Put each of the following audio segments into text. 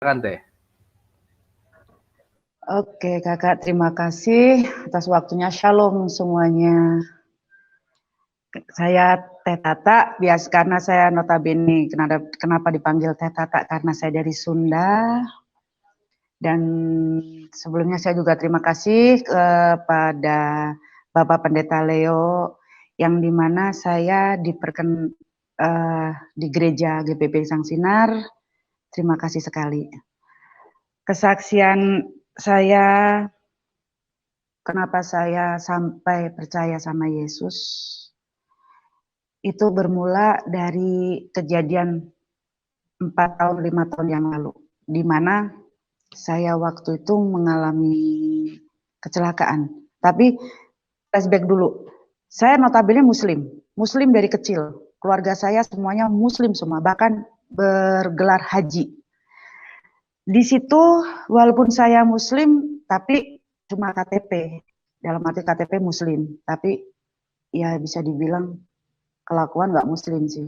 Silakan Teh. Oke kakak, terima kasih atas waktunya. Shalom semuanya. Saya Teh Tata, karena saya notabene kenapa dipanggil Teh Tata, karena saya dari Sunda. Dan sebelumnya saya juga terima kasih kepada Bapak Pendeta Leo, yang dimana saya di gereja GPP Sang Sinar. Terima kasih sekali. Kesaksian saya, kenapa saya sampai percaya sama Yesus, itu bermula dari kejadian 4 tahun 5 tahun yang lalu, di mana saya waktu itu mengalami kecelakaan. Tapi flashback dulu, saya notabene muslim dari kecil, keluarga saya semuanya muslim semua, bahkan bergelar haji. Di situ walaupun saya muslim, tapi cuma KTP, dalam arti KTP muslim, tapi ya bisa dibilang kelakuan nggak muslim sih.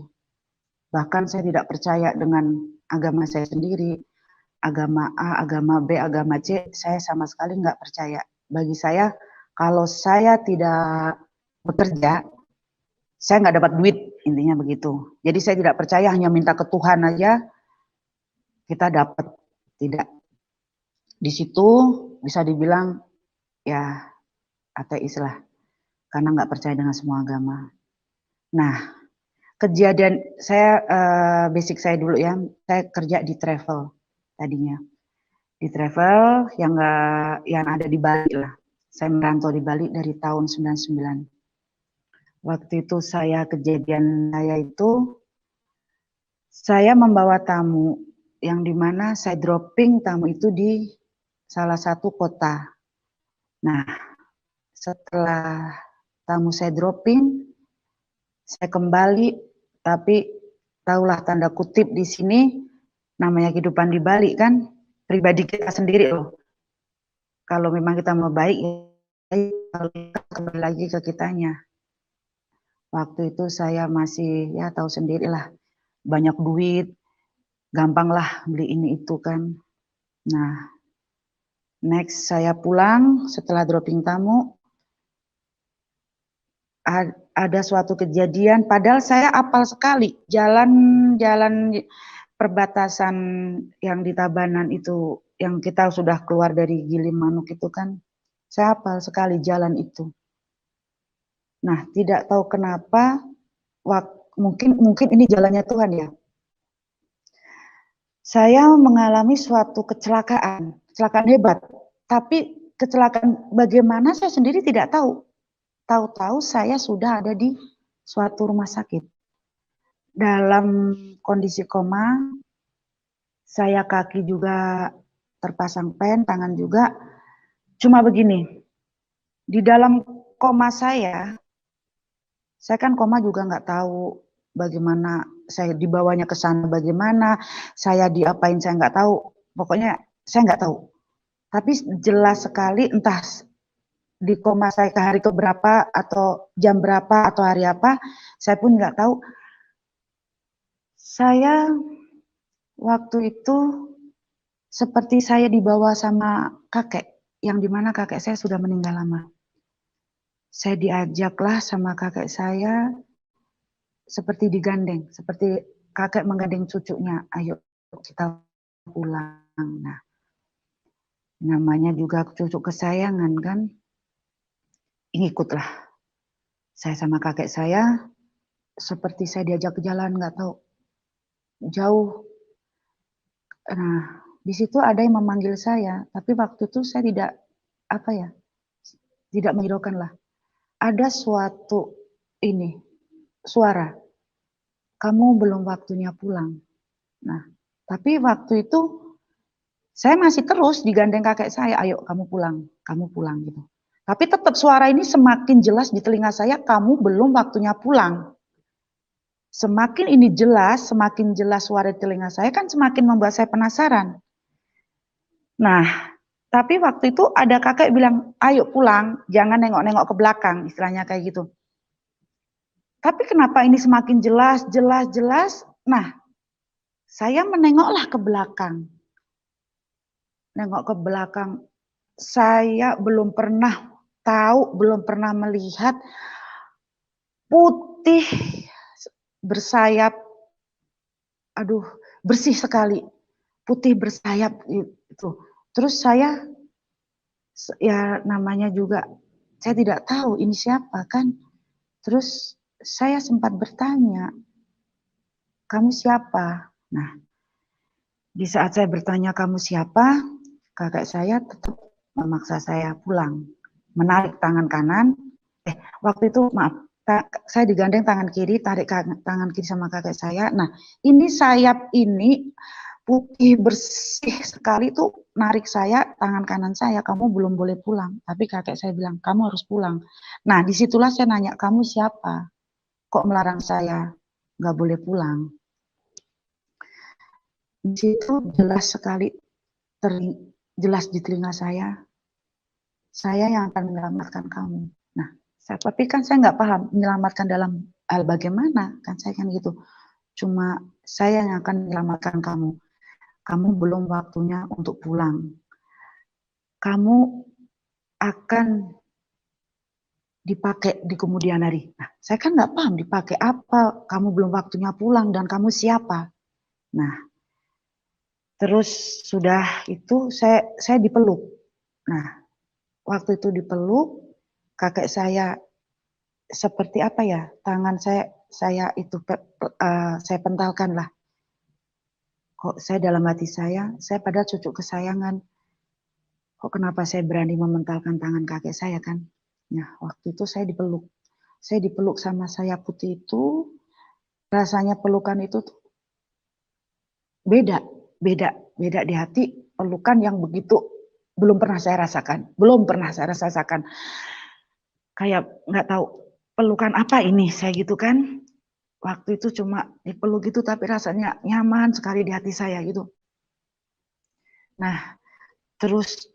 Bahkan saya tidak percaya dengan agama saya sendiri, agama A, agama B, agama C, saya sama sekali nggak percaya. Bagi saya, kalau saya tidak bekerja, saya nggak dapat duit, intinya begitu. Jadi saya tidak percaya, hanya minta ke Tuhan aja, kita dapat. Tidak. Di situ bisa dibilang ya ateis lah, karena nggak percaya dengan semua agama. Nah, kejadian saya, basic saya dulu ya, saya kerja di travel tadinya. Di travel yang ada di Bali lah. Saya merantau di Bali dari tahun 99. Waktu itu kejadian saya itu, saya membawa tamu yang dimana saya dropping tamu itu di salah satu kota. Nah, setelah tamu saya dropping, saya kembali, tapi tahulah tanda kutip di sini, namanya kehidupan di Bali kan, pribadi kita sendiri loh. Kalau memang kita mau baik, ya kembali lagi ke kitanya. Waktu itu saya masih, ya tahu sendirilah, banyak duit, gampang lah beli ini itu kan. Nah, next saya pulang setelah dropping tamu, ada suatu kejadian, padahal saya apal sekali jalan perbatasan yang di Tabanan itu, yang kita sudah keluar dari Gilimanuk itu kan, saya hafal sekali jalan itu. Nah, tidak tahu kenapa, mungkin ini jalannya Tuhan ya. Saya mengalami suatu kecelakaan hebat, tapi kecelakaan bagaimana saya sendiri tidak tahu. Tahu-tahu saya sudah ada di suatu rumah sakit. Dalam kondisi koma, saya kaki juga terpasang pen, tangan juga. Cuma begini, di dalam koma saya kan koma juga nggak tahu bagaimana saya dibawanya ke sana, bagaimana saya diapain saya nggak tahu. Pokoknya saya nggak tahu. Tapi jelas sekali entah di koma saya ke hari keberapa atau jam berapa atau hari apa, saya pun nggak tahu. Saya waktu itu seperti saya dibawa sama kakek, yang dimana kakek saya sudah meninggal lama. Saya diajaklah sama kakek saya seperti digandeng, seperti kakek menggandeng cucunya, ayo kita pulang. Nah, namanya juga cucu kesayangan kan, ikutlah. Saya sama kakek saya, seperti saya diajak ke jalan, nggak tahu, jauh. Nah, di situ ada yang memanggil saya, tapi waktu itu saya tidak menghiraukan lah. Ada suatu suara, kamu belum waktunya pulang. Nah, tapi waktu itu saya masih terus digandeng kakek saya, ayo kamu pulang gitu. Tapi tetap suara ini semakin jelas di telinga saya, kamu belum waktunya pulang. Semakin jelas suara di telinga saya kan semakin membuat saya penasaran. Nah, tapi waktu itu ada kakek bilang, ayo pulang, jangan nengok-nengok ke belakang, istilahnya kayak gitu. Tapi kenapa ini semakin jelas. Nah, saya menengoklah ke belakang. nengok ke belakang, saya belum pernah tahu, belum pernah melihat putih bersayap, aduh bersih sekali, putih bersayap itu. Terus saya, ya namanya juga saya tidak tahu ini siapa kan. Terus saya sempat bertanya, kamu siapa? Nah, di saat saya bertanya kamu siapa, kakak saya tetap memaksa saya pulang. Menarik tangan kanan, waktu itu maaf, saya digandeng tangan kiri, tarik tangan kiri sama kakek saya. Nah, ini sayap ini putih bersih sekali tuh narik saya, tangan kanan saya, kamu belum boleh pulang. Tapi kakek saya bilang, kamu harus pulang. Nah, disitulah saya nanya, kamu siapa? Kok melarang saya nggak boleh pulang? Di situ jelas sekali, jelas di telinga saya yang akan menyelamatkan kamu. Nah, tapi kan saya nggak paham menyelamatkan dalam hal bagaimana, kan saya kan gitu. Cuma saya yang akan menyelamatkan kamu. Kamu belum waktunya untuk pulang. Kamu akan dipakai di kemudian hari. Nah, saya kan nggak paham dipakai apa. Kamu belum waktunya pulang dan kamu siapa. Nah, terus sudah itu saya dipeluk. Nah, waktu itu dipeluk, kakek saya seperti apa ya, tangan saya itu saya pentalkan lah. Kok saya dalam hati saya padahal cucu kesayangan. Kok kenapa saya berani mementalkan tangan kakek saya kan? Nah, waktu itu saya dipeluk. Saya dipeluk sama saya putih itu, rasanya pelukan itu tuh beda, beda di hati, pelukan yang begitu belum pernah saya rasakan, belum pernah saya rasakan. Kayak nggak tahu pelukan apa ini, saya gitu kan. Waktu itu cuma dipeluk gitu tapi rasanya nyaman sekali di hati saya gitu. Nah, terus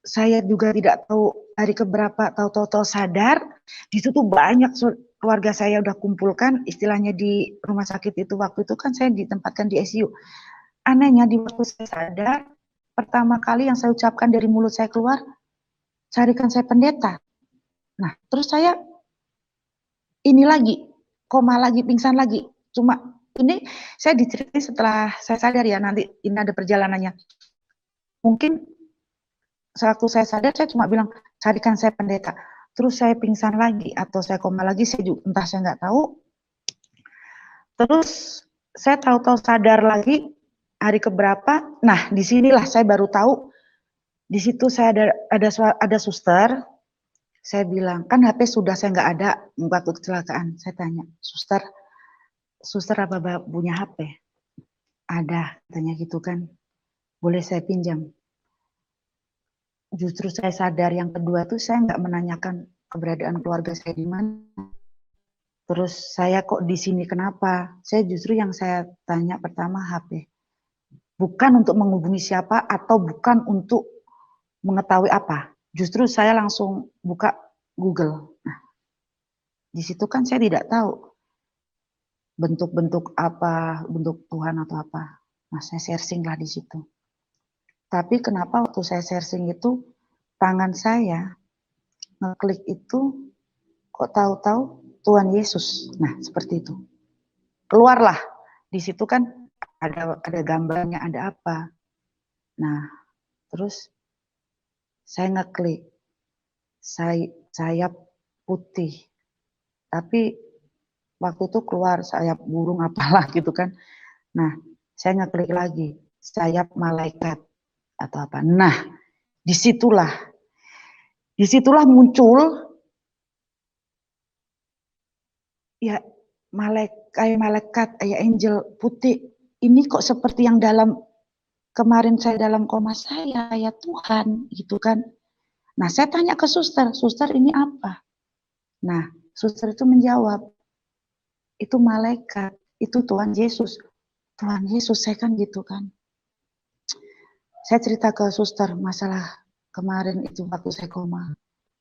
saya juga tidak tahu hari keberapa, tahu-tahu sadar, di situ banyak keluarga saya udah kumpulkan, istilahnya di rumah sakit itu waktu itu kan saya ditempatkan di ICU. Anehnya di waktu saya sadar, pertama kali yang saya ucapkan dari mulut saya keluar, carikan saya pendeta. Nah, terus saya ini lagi, koma lagi, pingsan lagi. Cuma ini saya diceritain setelah saya sadar ya, nanti ini ada perjalanannya. Mungkin waktu saya sadar, saya cuma bilang, carikan saya pendeta. Terus saya pingsan lagi, atau saya koma lagi, saya juga, entah saya nggak tahu. Terus saya tahu-tahu sadar lagi, hari keberapa, nah disinilah saya baru tahu, di situ saya ada suster, saya bilang, kan HP sudah saya nggak ada, waktu kecelakaan. Saya tanya, suster apa punya HP? Ada, katanya gitu kan, boleh saya pinjam? Justru saya sadar yang kedua tuh saya nggak menanyakan keberadaan keluarga saya di mana. Terus saya kok di sini kenapa? Saya justru yang saya tanya pertama HP. Bukan untuk menghubungi siapa atau bukan untuk mengetahui apa. Justru saya langsung buka Google. Nah, di situ kan saya tidak tahu bentuk-bentuk apa, bentuk Tuhan atau apa. Nah, saya searching lah di situ. Tapi kenapa waktu saya searching itu tangan saya ngeklik itu kok tahu-tahu Tuhan Yesus. Nah, seperti itu. Keluarlah. Di situ kan ada gambarnya, ada apa. Nah, terus saya ngeklik sayap putih. Tapi waktu itu keluar sayap burung apalah gitu kan. Nah, saya ngeklik lagi sayap malaikat atau apa. Nah, disitulah muncul ya kayak malaikat, kayak angel putih. Ini kok seperti yang dalam kemarin saya dalam koma saya, ya Tuhan, gitu kan. Nah, saya tanya ke suster, suster ini apa? Nah, suster itu menjawab, itu malaikat, itu Tuhan Yesus. Tuhan Yesus, saya kan gitu kan. Saya cerita ke suster masalah kemarin itu waktu saya koma.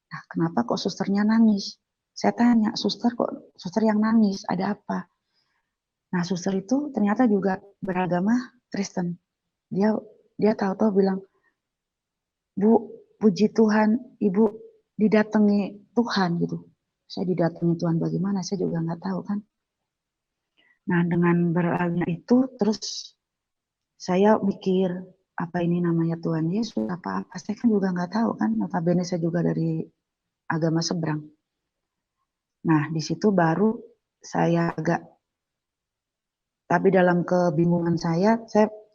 Nah, kenapa kok susternya nangis? Saya tanya, suster yang nangis, ada apa? Nah, suster itu ternyata juga beragama Kristen. Dia tahu-tahu bilang, Bu, puji Tuhan, Ibu didatangi Tuhan gitu. Saya didatangi Tuhan bagaimana, saya juga nggak tahu kan. Nah, dengan beralihnya itu, terus saya mikir, apa ini namanya Tuhan Yesus, apa-apa. Saya kan juga nggak tahu kan, notabene saya juga dari agama seberang. Nah, di situ baru saya agak, tapi dalam kebingungan saya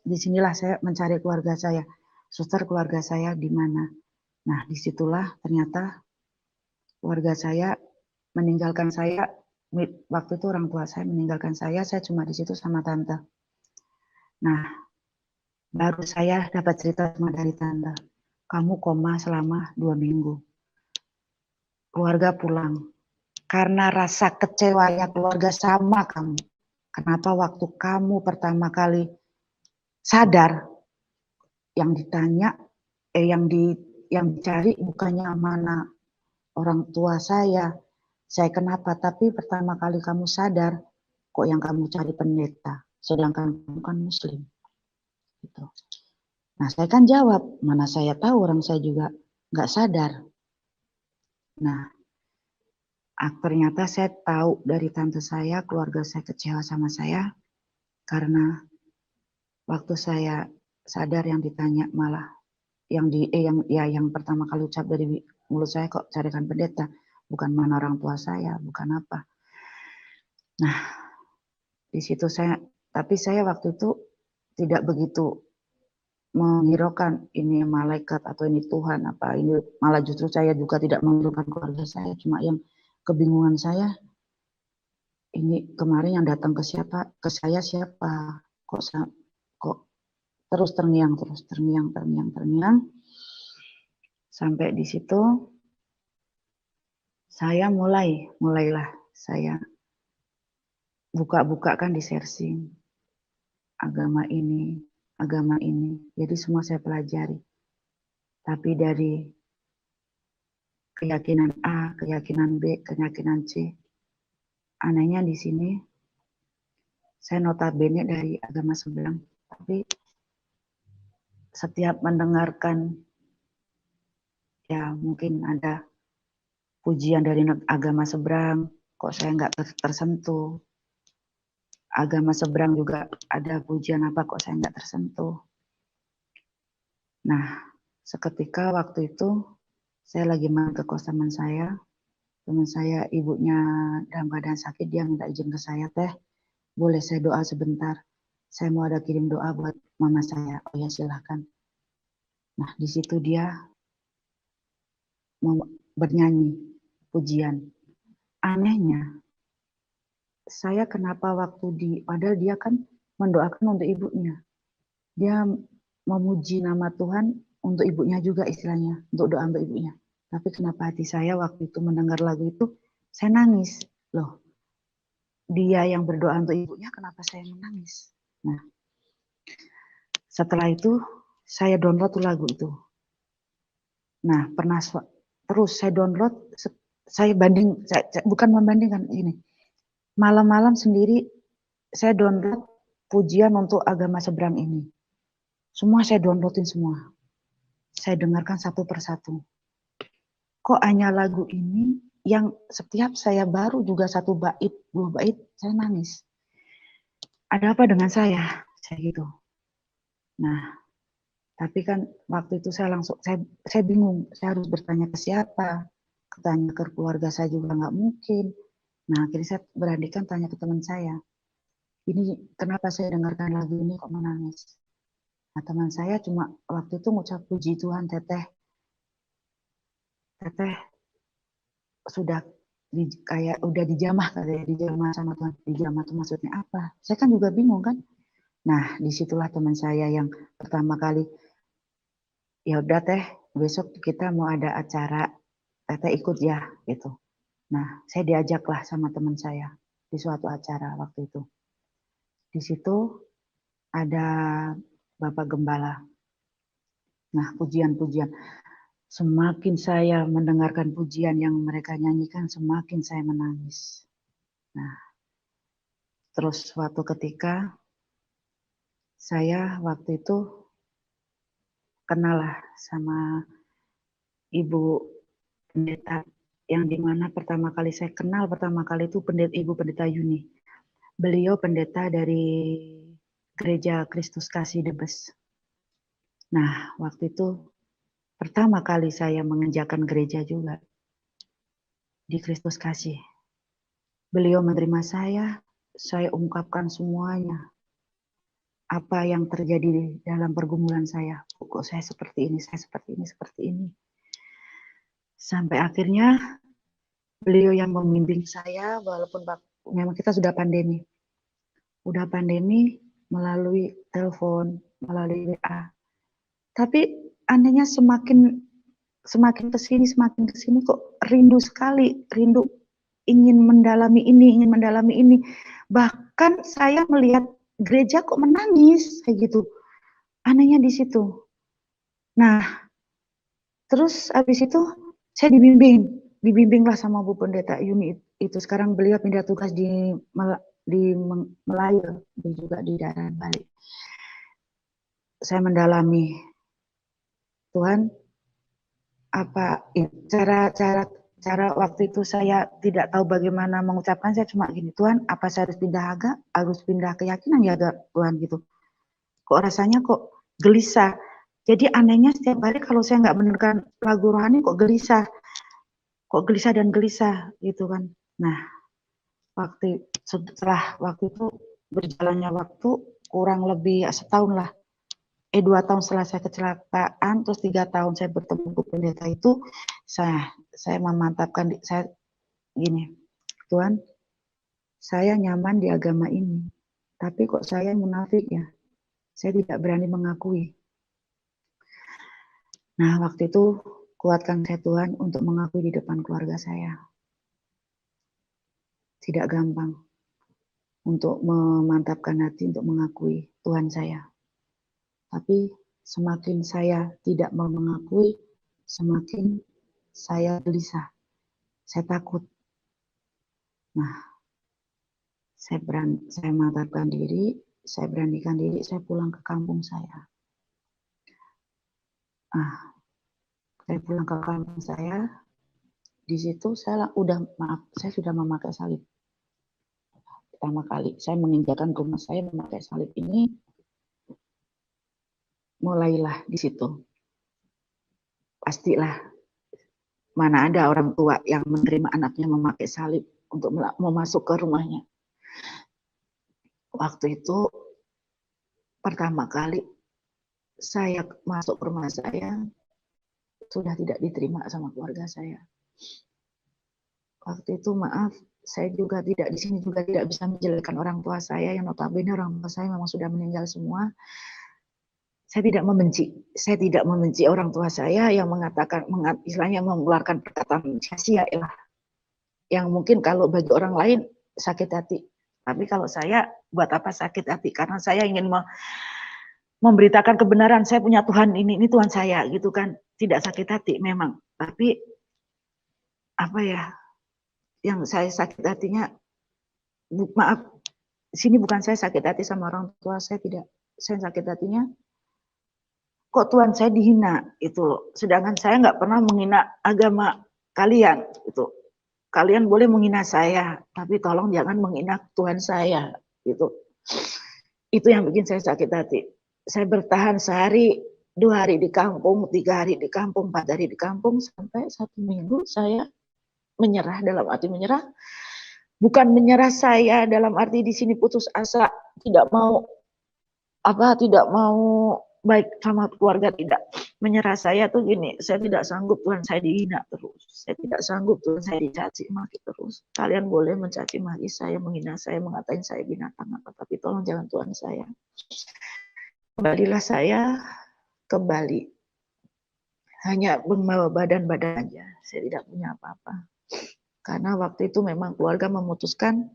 disinilah saya mencari keluarga saya. Suster, keluarga saya di mana? Nah, disitulah ternyata keluarga saya meninggalkan saya. Waktu itu orang tua saya meninggalkan saya cuma di situ sama tante. Nah, baru saya dapat cerita sama dari tante. Kamu koma selama 2 minggu. Keluarga pulang. Karena rasa kecewanya keluarga sama kamu. Kenapa waktu kamu pertama kali sadar, yang ditanya, yang dicari bukannya mana orang tua saya kenapa, tapi pertama kali kamu sadar, kok yang kamu cari pendeta, sedangkan kamu kan muslim. Gitu. Nah, saya kan jawab, mana saya tahu, orang saya juga nggak sadar. Nah, ternyata saya tahu dari tante saya, keluarga saya kecewa sama saya, karena waktu saya sadar yang ditanya malah, yang pertama kali ucap dari mulut saya, kok carikan pendeta, bukan mana orang tua saya, bukan apa. Nah, di situ tapi saya waktu itu tidak begitu menghiraukan ini malaikat atau ini Tuhan apa ini, malah justru saya juga tidak menghiraukan keluarga saya, cuma yang kebingungan saya, ini kemarin yang datang ke saya siapa, kok terus terngiang sampai di situ saya mulailah saya buka kan di searching agama ini, jadi semua saya pelajari. Tapi dari keyakinan A, keyakinan B, keyakinan C. Anehnya di sini, saya notabene dari agama seberang, tapi setiap mendengarkan, ya mungkin ada pujian dari agama seberang, kok saya nggak tersentuh. Agama seberang juga ada pujian apa, kok saya nggak tersentuh. Nah, seketika waktu itu, saya lagi main ke kos teman saya, ibunya dalam keadaan sakit, dia minta izin ke saya, teh, boleh saya doa sebentar? Saya mau ada kirim doa buat mama saya. Oh ya, silahkan. Nah, di situ dia mau bernyanyi pujian. Anehnya, saya kenapa padahal dia kan mendoakan untuk ibunya. Dia memuji nama Tuhan untuk ibunya juga istilahnya, untuk doa untuk ibunya. Tapi kenapa hati saya waktu itu mendengar lagu itu, saya nangis. Loh, dia yang berdoa untuk ibunya, kenapa saya menangis? Nah, setelah itu saya download tuh lagu itu. Nah, terus saya download, bukan membandingkan ini. Malam-malam sendiri saya download pujian untuk agama seberang ini. Semua saya downloadin semua. Saya dengarkan satu persatu. Kok hanya lagu ini yang setiap saya baru juga 1 bait, 2 bait, saya nangis. Ada apa dengan saya? Saya gitu. Nah, tapi kan waktu itu saya bingung, saya harus bertanya ke siapa, tanya ke keluarga saya juga nggak mungkin. Nah, akhirnya saya beranikan tanya ke teman saya, ini kenapa saya dengarkan lagu ini kok menangis? Nah, teman saya cuma waktu itu ngucap, puji Tuhan, teteh sudah kayak udah dijamah, katanya dijamah sama Tuhan. Dijamah itu maksudnya apa? Saya kan juga bingung kan. Nah, disitulah teman saya yang pertama kali, ya udah teh, besok kita mau ada acara, teteh ikut ya gitu. Nah, saya diajaklah sama teman saya di suatu acara waktu itu. Di situ ada Bapak Gembala. Nah, pujian-pujian. Semakin saya mendengarkan pujian yang mereka nyanyikan, semakin saya menangis. Nah, terus suatu ketika saya waktu itu kenal lah sama Ibu Pendeta, yang dimana pertama kali saya kenal itu Ibu Pendeta Yuni. Beliau pendeta dari Gereja Kristus Kasih Debes. Nah, waktu itu pertama kali saya mengerjakan gereja juga di Kristus Kasih. Beliau menerima saya ungkapkan semuanya. Apa yang terjadi dalam pergumulan saya. Kok saya seperti ini, seperti ini. Sampai akhirnya beliau yang membimbing saya, walaupun memang kita sudah pandemi. Melalui telepon, melalui WA. Tapi anehnya semakin kesini kok rindu sekali, ingin mendalami ini. Bahkan saya melihat gereja kok menangis kayak gitu. Anehnya di situ. Nah, terus habis itu saya dibimbinglah sama Bu Pendeta Yuni itu. Sekarang beliau pindah tugas di Melayu dan juga di daerah Bali. Saya mendalami, Tuhan, apa cara waktu itu saya tidak tahu bagaimana mengucapkan. Saya cuma gini, Tuhan, apa saya harus pindah keyakinan ya Tuhan gitu. Kok rasanya kok gelisah. Jadi anehnya setiap kali kalau saya nggak menemukan lagu rohani kok gelisah gitu kan. Nah, setelah waktu itu berjalannya waktu kurang lebih setahun lah. 2 tahun setelah saya kecelakaan, terus 3 tahun saya bertemu Bu Pendeta itu, saya memantapkan saya gini, Tuhan, saya nyaman di agama ini, tapi kok saya munafik ya, saya tidak berani mengakui. Nah, waktu itu kuatkan saya Tuhan untuk mengakui di depan keluarga saya. Tidak gampang untuk memantapkan hati untuk mengakui Tuhan saya. Tapi semakin saya tidak mau mengakui, semakin saya gelisah. Saya takut. Nah, saya mantapkan diri, saya beranikan diri, saya pulang ke kampung saya. Saya pulang ke kampung saya. Di situ saya sudah memakai salib. Pertama kali saya menginjakan rumah saya memakai salib ini, mulailah di situ. Pastilah mana ada orang tua yang menerima anaknya memakai salib untuk mau masuk ke rumahnya. Waktu itu pertama kali saya masuk ke rumah saya sudah tidak diterima sama keluarga saya. Waktu itu maaf, saya juga di sini juga tidak bisa menjelekkan orang tua saya yang notabene orang tua saya memang sudah meninggal semua. Saya tidak membenci orang tua saya yang mengatakan, istilahnya mengeluarkan perkataan sia-sia lah. Yang mungkin kalau bagi orang lain sakit hati. Tapi kalau saya, buat apa sakit hati? Karena saya ingin memberitakan kebenaran, saya punya Tuhan, ini Tuhan saya, gitu kan. Tidak sakit hati memang. Tapi, apa ya, yang saya sakit hatinya, maaf, sini bukan saya sakit hati sama orang tua, saya tidak. Saya sakit hatinya, kok Tuhan saya dihina itu loh. Sedangkan saya nggak pernah menghina agama kalian itu. Kalian boleh menghina saya, tapi tolong jangan menghina Tuhan saya gitu. Itu yang bikin saya sakit hati. Saya bertahan sehari, 2 hari di kampung, 3 hari di kampung, 4 hari di kampung, sampai 1 minggu saya menyerah. Dalam arti menyerah, bukan menyerah saya dalam arti di sini putus asa, tidak mau baik sama keluarga, tidak. Menyerah saya tuh gini, saya tidak sanggup Tuhan saya dihina terus. Saya tidak sanggup Tuhan saya dicaci maki terus. Kalian boleh mencaci maki saya, menghina saya, mengatain saya binatang apa, tapi tolong jangan Tuhan saya. Kembalilah saya ke Bali. Hanya membawa badan-badan aja. Saya tidak punya apa-apa. Karena waktu itu memang keluarga memutuskan,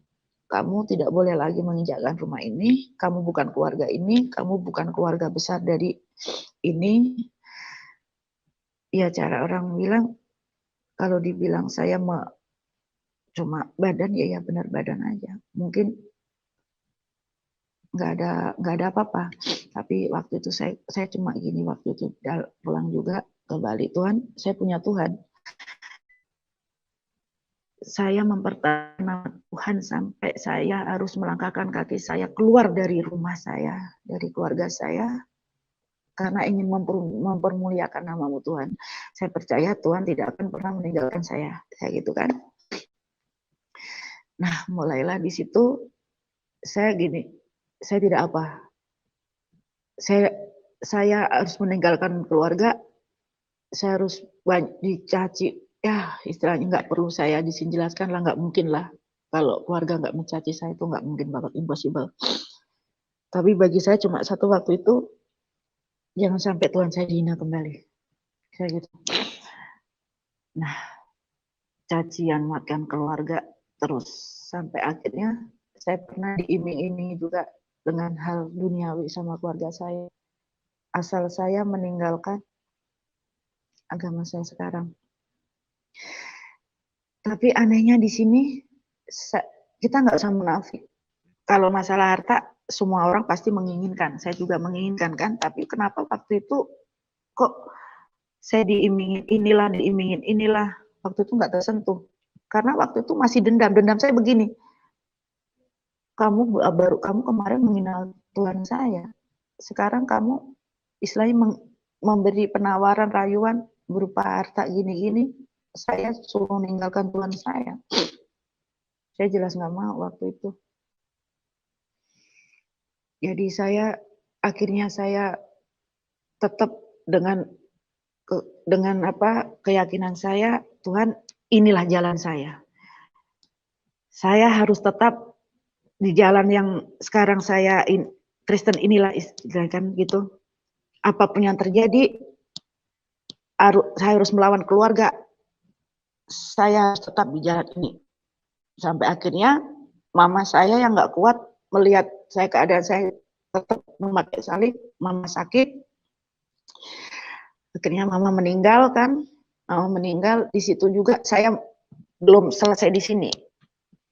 kamu tidak boleh lagi menginjakkan rumah ini, kamu bukan keluarga ini, kamu bukan keluarga besar dari ini. Ya cara orang bilang, kalau dibilang saya cuma badan, ya benar badan aja. Mungkin nggak ada apa-apa. Tapi waktu itu saya cuma gini, waktu itu pulang juga ke Bali, Tuhan, saya punya Tuhan. Saya mempertahankan nama Tuhan sampai saya harus melangkahkan kaki saya keluar dari rumah saya, dari keluarga saya, karena ingin mempermuliakan nama-Mu Tuhan. Saya percaya Tuhan tidak akan pernah meninggalkan saya, kayak gitu kan. Nah, mulailah di situ saya gini, saya tidak apa. Saya harus meninggalkan keluarga, saya harus dicaci. Ya, istilahnya nggak perlu saya di sini jelaskan lah, nggak mungkin lah. Kalau keluarga nggak mencaci saya itu nggak mungkin banget, impossible. Tapi bagi saya cuma satu waktu itu, jangan sampai Tuhan saya dihina kembali. Kayak gitu. Nah, cacian makan keluarga terus sampai akhirnya saya pernah diiming-imingi juga dengan hal duniawi sama keluarga saya. Asal saya meninggalkan agama saya sekarang. Tapi anehnya di sini kita nggak usah munafik. Kalau masalah harta, semua orang pasti menginginkan. Saya juga menginginkan kan. Tapi kenapa waktu itu kok saya diimingin inilah. Waktu itu nggak tersentuh. Karena waktu itu masih dendam. Dendam saya begini. Kamu kemarin mengenal Tuhan saya. Sekarang kamu istilahnya memberi penawaran rayuan berupa harta gini-gini. Saya suruh meninggalkan Tuhan saya. Saya jelas nggak mau waktu itu. Jadi akhirnya saya tetap dengan keyakinan saya, Tuhan, inilah jalan saya. Saya harus tetap di jalan yang sekarang saya Kristen inilah istilahnya gitu. Apapun yang terjadi, saya harus melawan keluarga. Saya harus tetap di jalan ini. Sampai akhirnya mama saya yang nggak kuat melihat keadaan saya tetap memakai salib, mama sakit. Akhirnya mama meninggal kan. Mama meninggal, di situ juga saya belum selesai di sini.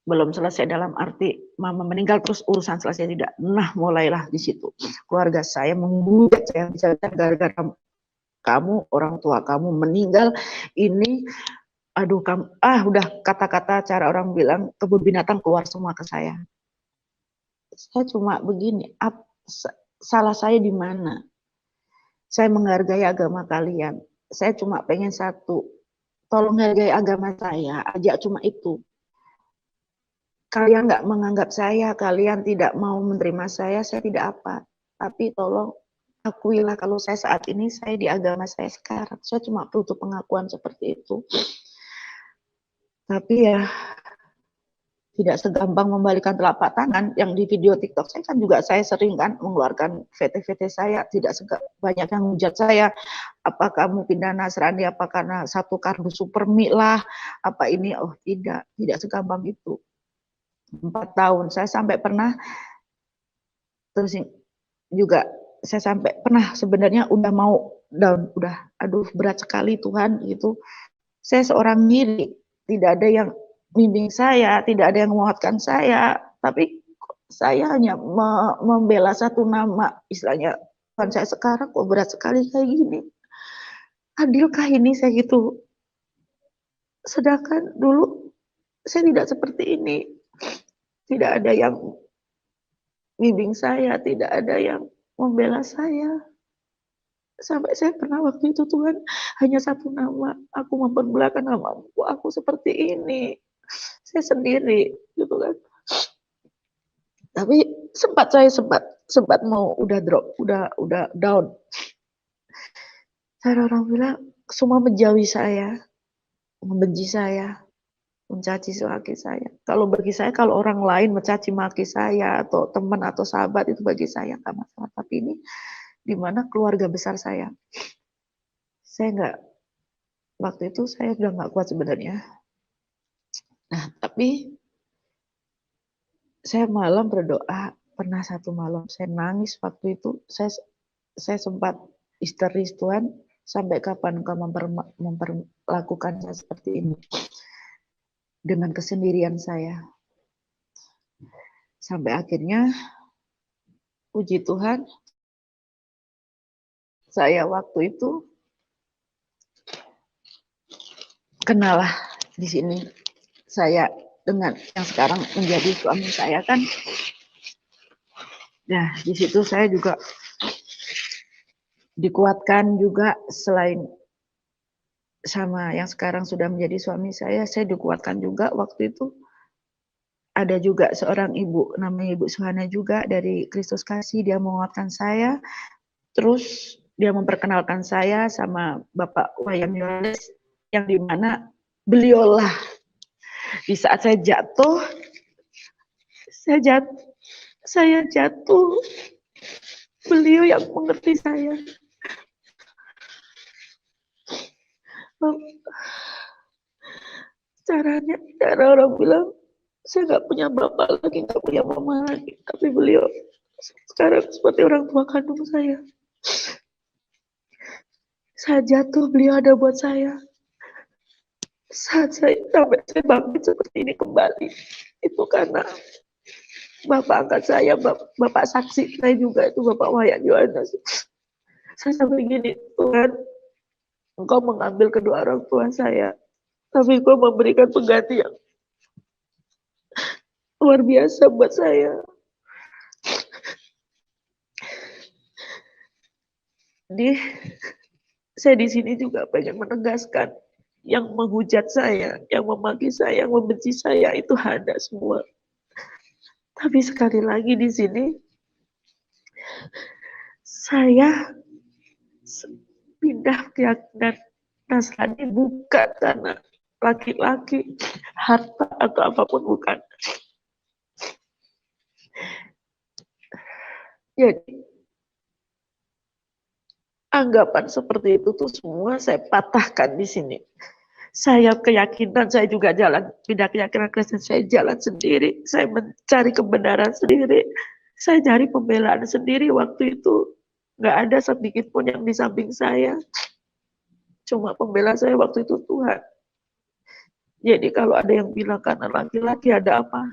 Belum selesai dalam arti mama meninggal terus urusan selesai, tidak. Nah, mulailah di situ. Keluarga saya menghujat saya gara-gara kamu, orang tua kamu meninggal, ini aduh kamu, udah kata-kata cara orang bilang kebun binatang keluar semua ke saya. Saya cuma begini, salah saya di mana? Saya menghargai agama kalian. Saya cuma pengen satu, tolong hargai agama saya, aja cuma itu. Kalian nggak menganggap saya, kalian tidak mau menerima saya tidak apa. Tapi tolong akuilah kalau saya saat ini saya di agama saya sekarang. Saya cuma butuh pengakuan seperti itu. Tapi ya tidak segampang membalikan telapak tangan. Yang di video TikTok saya kan juga saya sering kan mengeluarkan VT-VT saya, tidak banyak yang hujat saya. Apa kamu pindah Nasrani, apa karena satu kardus supermi lah, apa ini, oh tidak segampang itu. 4 tahun saya sampai pernah terus juga saya sampai pernah sebenarnya udah mau down, udah aduh berat sekali Tuhan gitu. Saya seorang diri, tidak ada yang bimbing saya, tidak ada yang menguatkan saya, tapi saya hanya membela satu nama, istilahnya Tuhan saya sekarang kok berat sekali kayak gini. Adilkah ini saya gitu? Sedangkan dulu saya tidak seperti ini. Tidak ada yang bimbing saya, tidak ada yang membela saya. Sampai saya pernah waktu itu Tuhan hanya satu nama, aku mempermulakan namamu, aku seperti ini. Saya sendiri gitu kan. Tapi saya sempat mau udah drop, udah down. Saya orang bilang semua menjauhi saya, membenci saya, mencaci maki saya. Kalau bagi saya, kalau orang lain mencaci maki saya atau teman atau sahabat itu bagi saya nggak masalah. Tapi ini di mana keluarga besar saya nggak, waktu itu saya udah nggak kuat sebenarnya. Nah, tapi saya malam berdoa, pernah satu malam saya nangis waktu itu, saya sempat histeris, Tuhan, sampai kapan Engkau memperlakukan saya seperti ini dengan kesendirian saya. Sampai akhirnya puji Tuhan, saya waktu itu kenalah di sini saya dengan yang sekarang menjadi suami saya kan. Nah, di situ saya juga dikuatkan juga, selain sama yang sekarang sudah menjadi suami saya dikuatkan juga waktu itu. Ada juga seorang ibu, namanya Ibu Suhana juga dari Kristus Kasih, dia menguatkan saya. Terus dia memperkenalkan saya sama Bapak Wayan Yohanes, yang dimana beliaulah di saat saya jatuh, saya jatuh, beliau yang mengerti saya. Cara orang bilang, saya nggak punya bapak lagi, nggak punya mama lagi. Tapi beliau sekarang seperti orang tua kandung saya. Saya jatuh, beliau ada buat saya. Saat saya sampai saya bangkit seperti ini kembali, itu karena bapak angkat saya, bapak saksi saya juga, itu Bapak Wayan Yohanes. Saya sampai gini, Tuhan, Engkau mengambil kedua orang tua saya, tapi Engkau memberikan pengganti yang luar biasa buat saya. Saya di sini juga pengen menegaskan, yang menghujat saya, yang memaki saya, yang membenci saya, itu ada semua. Tapi sekali lagi di sini, saya pindah keyakinan Nasrani bukan karena laki-laki, harta, atau apapun, bukan. Jadi, anggapan seperti itu tuh semua saya patahkan di sini. Saya keyakinan, saya juga jalan, pindah keyakinan Kristen, saya jalan sendiri, saya mencari kebenaran sendiri, saya cari pembelaan sendiri. Waktu itu nggak ada sedikit pun yang di samping saya, cuma pembela saya waktu itu Tuhan. Jadi kalau ada yang bilang karena laki-laki ada apa,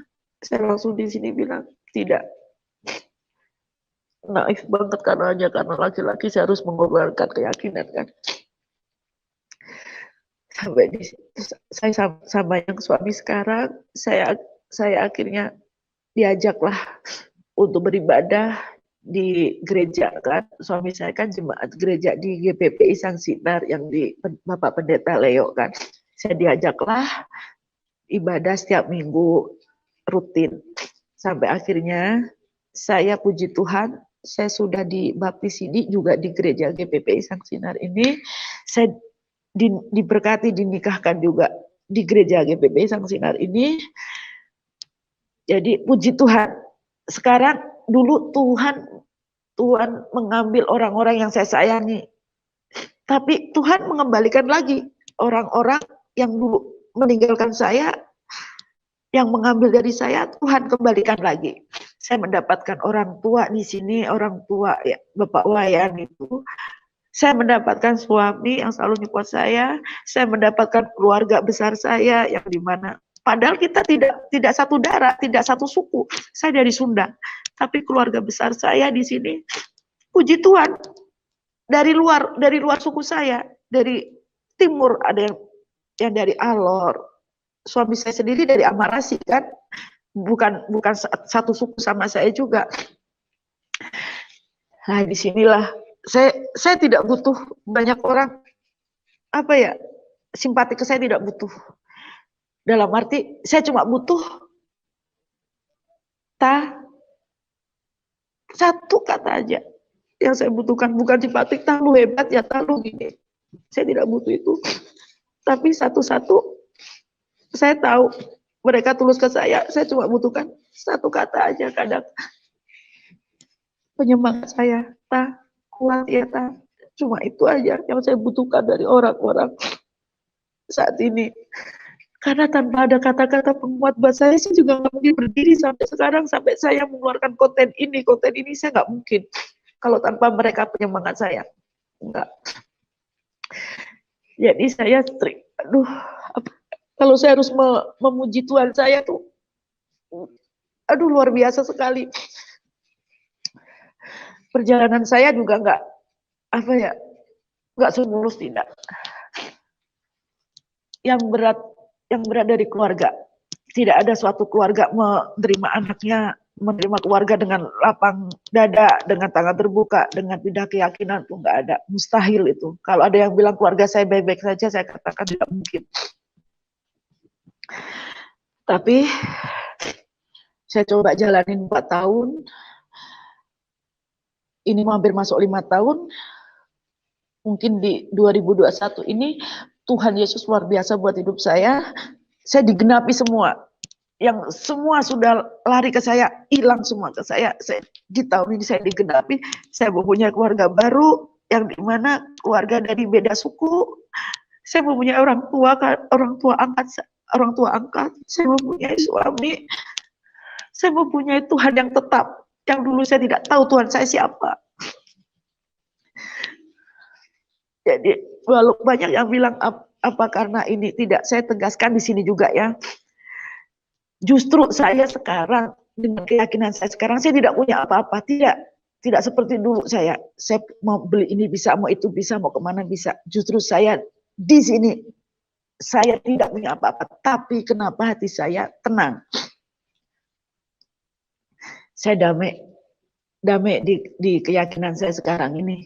saya langsung di sini bilang tidak. Naif banget karena laki-laki saya harus mengorbankan keyakinan kan. Sampai di saya sama yang suami sekarang, saya akhirnya diajaklah untuk beribadah di gereja kan. Suami saya kan jemaat gereja di GPPI Sang Sinar yang di Bapak Pendeta Leo kan. Saya diajaklah ibadah setiap minggu rutin. Sampai akhirnya saya puji Tuhan, saya sudah dibaptisidi juga di gereja GPPI Sang Sinar ini. Saya diberkati, dinikahkan juga di gereja GPPI Sang Sinar ini. Jadi puji Tuhan, sekarang dulu Tuhan mengambil orang-orang yang saya sayangi, tapi Tuhan mengembalikan lagi orang-orang yang dulu meninggalkan saya, yang mengambil dari saya, Tuhan kembalikan lagi. Saya mendapatkan orang tua di sini, orang tua ya Bapak Wayan itu. Saya mendapatkan suami yang selalu nyupport saya mendapatkan keluarga besar saya yang dimana padahal kita tidak satu darah, tidak satu suku. Saya dari Sunda, tapi keluarga besar saya di sini, puji Tuhan, dari luar suku saya, dari timur, ada yang dari Alor. Suami saya sendiri dari Amarasi kan, bukan satu suku sama saya juga. Nah, disinilah saya tidak butuh banyak orang, apa ya, simpati ke saya tidak butuh. Dalam arti, saya cuma butuh satu kata aja yang saya butuhkan, bukan simpati, lu hebat ya, lu gini. Saya tidak butuh itu. Tapi satu-satu, saya tahu mereka tulus ke saya cuma butuhkan satu kata aja kadang. Penyemangat saya, kuat ya, cuma itu aja yang saya butuhkan dari orang-orang saat ini. Karena tanpa ada kata-kata penguat buat saya juga nggak mungkin berdiri sampai sekarang, sampai saya mengeluarkan konten ini saya nggak mungkin kalau tanpa mereka penyemangat saya, enggak. Jadi saya kalau saya harus memuji Tuhan saya tuh, luar biasa sekali. perjalanan saya juga nggak semulus, tidak. Yang berat dari keluarga. Tidak ada suatu keluarga menerima keluarga dengan lapang dada, dengan tangan terbuka, dengan tidak keyakinan tuh nggak ada, mustahil itu. Kalau ada yang bilang keluarga saya baik-baik saja, saya katakan tidak mungkin. Tapi saya coba jalanin 4 tahun, ini hampir masuk 5 tahun, mungkin di 2021 ini Tuhan Yesus luar biasa buat hidup saya digenapi semua. Yang semua sudah lari ke saya, hilang semua ke saya di tahun ini saya digenapi, saya mempunyai keluarga baru, yang dimana keluarga dari beda suku, saya mempunyai orang tua angkat, saya mempunyai suami, saya mempunyai Tuhan yang tetap, yang dulu saya tidak tahu Tuhan saya siapa. Jadi walau banyak yang bilang apa karena ini, tidak, saya tegaskan di sini juga ya. Justru saya sekarang dengan keyakinan saya sekarang, saya tidak punya apa-apa, tidak seperti dulu saya mau beli ini bisa, mau itu bisa, mau kemana bisa. Justru saya di sini saya tidak punya apa-apa, tapi kenapa hati saya tenang? Saya damai di keyakinan saya sekarang ini.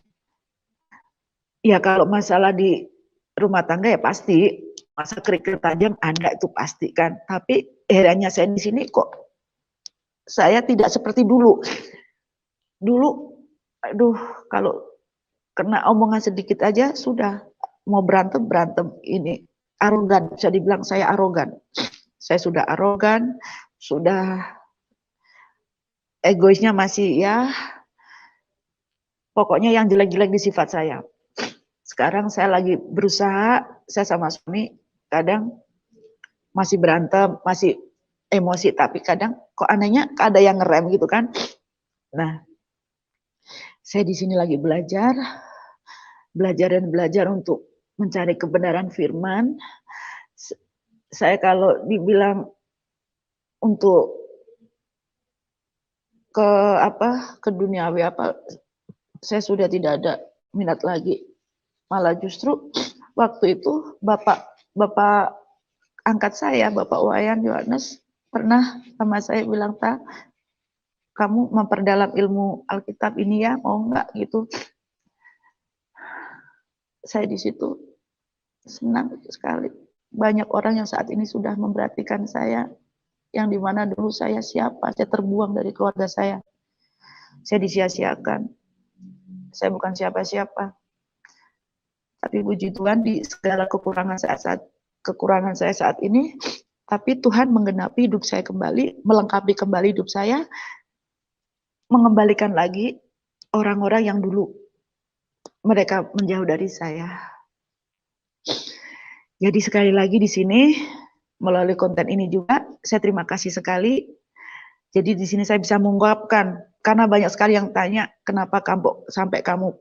Ya kalau masalah di rumah tangga ya pasti, masa kerikil tajam ada itu pasti kan. Tapi herannya saya di sini kok saya tidak seperti dulu. Dulu, aduh, kalau kena omongan sedikit aja sudah mau berantem ini arogan. Bisa dibilang saya arogan. Saya sudah arogan, sudah egoisnya masih ya. Pokoknya yang jelek-jelek di sifat saya. Sekarang saya lagi berusaha, saya sama suami kadang masih berantem, masih emosi, tapi kadang kok anehnya ada yang ngerem gitu kan. Nah, saya di sini lagi belajar untuk mencari kebenaran firman. Saya kalau dibilang untuk ke duniawi saya sudah tidak ada minat lagi. Malah justru waktu itu bapak angkat saya, Bapak Wayan Yohanes, pernah sama saya bilang, "Ta, kamu memperdalam ilmu Alkitab ini ya, mau enggak?" gitu. Saya di situ senang sekali. Banyak orang yang saat ini sudah memperhatikan saya, yang dimana dulu saya siapa, saya terbuang dari keluarga saya disia-siakan. Saya bukan siapa-siapa. Tapi puji Tuhan di segala kekurangan saya saat ini, tapi Tuhan menggenapi hidup saya kembali, melengkapi kembali hidup saya, mengembalikan lagi orang-orang yang dulu mereka menjauh dari saya. Jadi sekali lagi di sini melalui konten ini juga saya terima kasih sekali. Jadi di sini saya bisa mengungkapkan karena banyak sekali yang tanya kenapa sampai kamu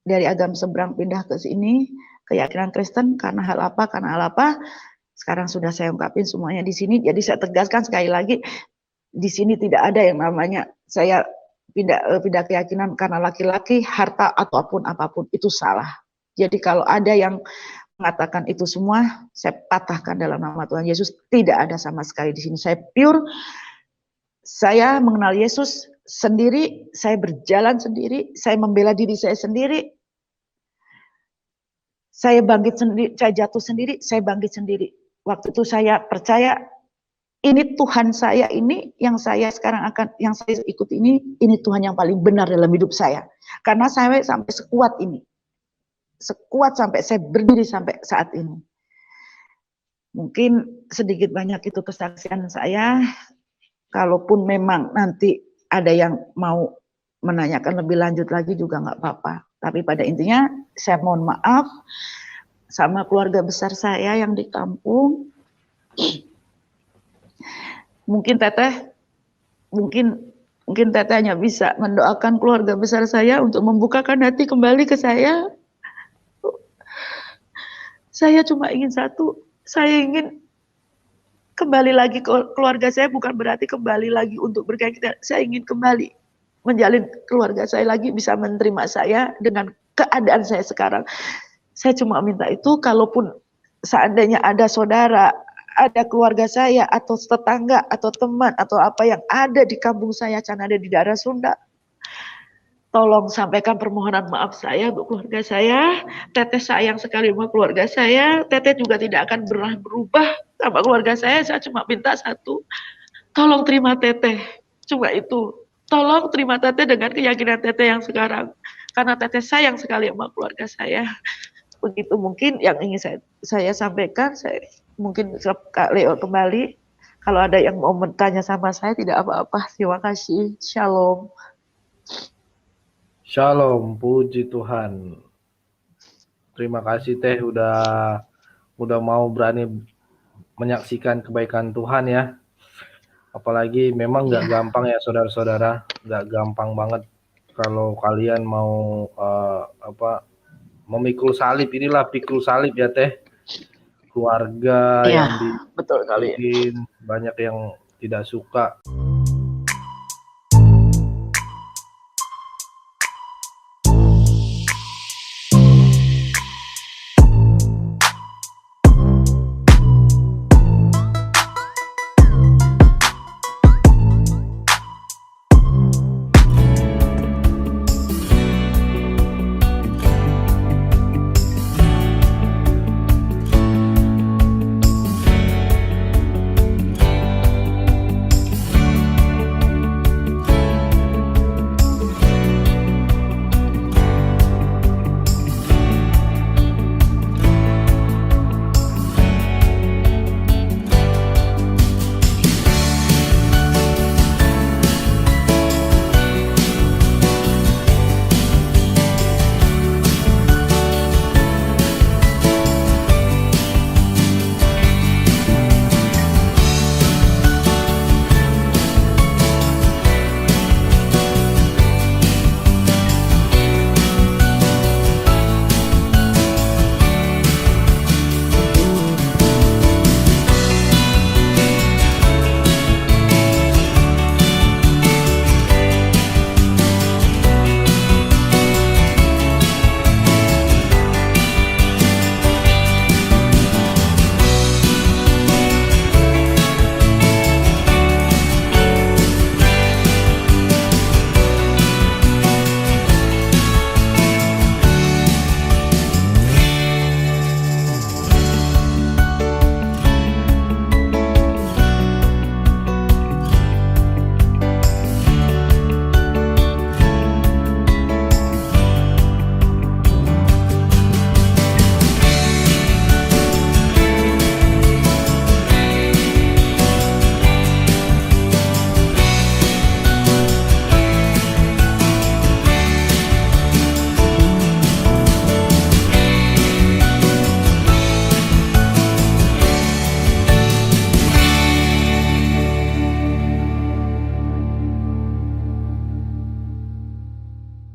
dari agama seberang pindah ke sini, keyakinan Kristen, karena hal apa. Sekarang sudah saya ungkapin semuanya di sini. Jadi saya tegaskan sekali lagi, di sini tidak ada yang namanya saya pindah keyakinan karena laki-laki, harta ataupun apapun, itu salah. Jadi kalau ada yang mengatakan itu semua, saya patahkan dalam nama Tuhan Yesus. Tidak ada sama sekali di sini. Saya pure, saya mengenal Yesus sendiri, saya berjalan sendiri, saya membela diri saya sendiri, saya bangkit sendiri, saya jatuh sendiri, saya bangkit sendiri. Waktu itu saya percaya ini Tuhan saya, ini yang saya sekarang yang saya ikut ini Tuhan yang paling benar dalam hidup saya. Karena saya sampai sekuat ini, sekuat sampai saya berdiri sampai saat ini. Mungkin sedikit banyak itu kesaksian saya. Kalaupun memang nanti ada yang mau menanyakan lebih lanjut lagi juga nggak apa-apa. Tapi pada intinya saya mohon maaf sama keluarga besar saya yang di kampung. Mungkin Teteh hanya bisa mendoakan keluarga besar saya untuk membukakan hati kembali ke saya. Saya cuma ingin satu, saya ingin kembali lagi ke keluarga saya, bukan berarti kembali lagi untuk berkaitan. Saya ingin kembali menjalin keluarga saya lagi, bisa menerima saya dengan keadaan saya sekarang. Saya cuma minta itu, kalaupun seandainya ada saudara, ada keluarga saya, atau tetangga, atau teman, atau apa yang ada di kampung saya, karena ada di daerah Sunda, tolong sampaikan permohonan maaf saya untuk keluarga saya. Teteh sayang sekali sama keluarga saya. Teteh juga tidak akan pernah berubah sama keluarga saya. Saya cuma minta satu, tolong terima Teteh. Cuma itu. Tolong terima Teteh dengan keyakinan Teteh yang sekarang. Karena Teteh sayang sekali sama keluarga saya. Begitu mungkin yang ingin saya sampaikan. Saya mungkin Kak Leo kembali. Kalau ada yang mau bertanya sama saya, tidak apa-apa. Terima kasih. Shalom. Shalom, puji Tuhan. Terima kasih Teh udah mau berani menyaksikan kebaikan Tuhan ya. Apalagi memang nggak gampang ya saudara-saudara, nggak gampang banget kalau kalian mau memikul salib. Inilah pikul salib ya Teh. Keluarga yang betul kali. banyak yang tidak suka.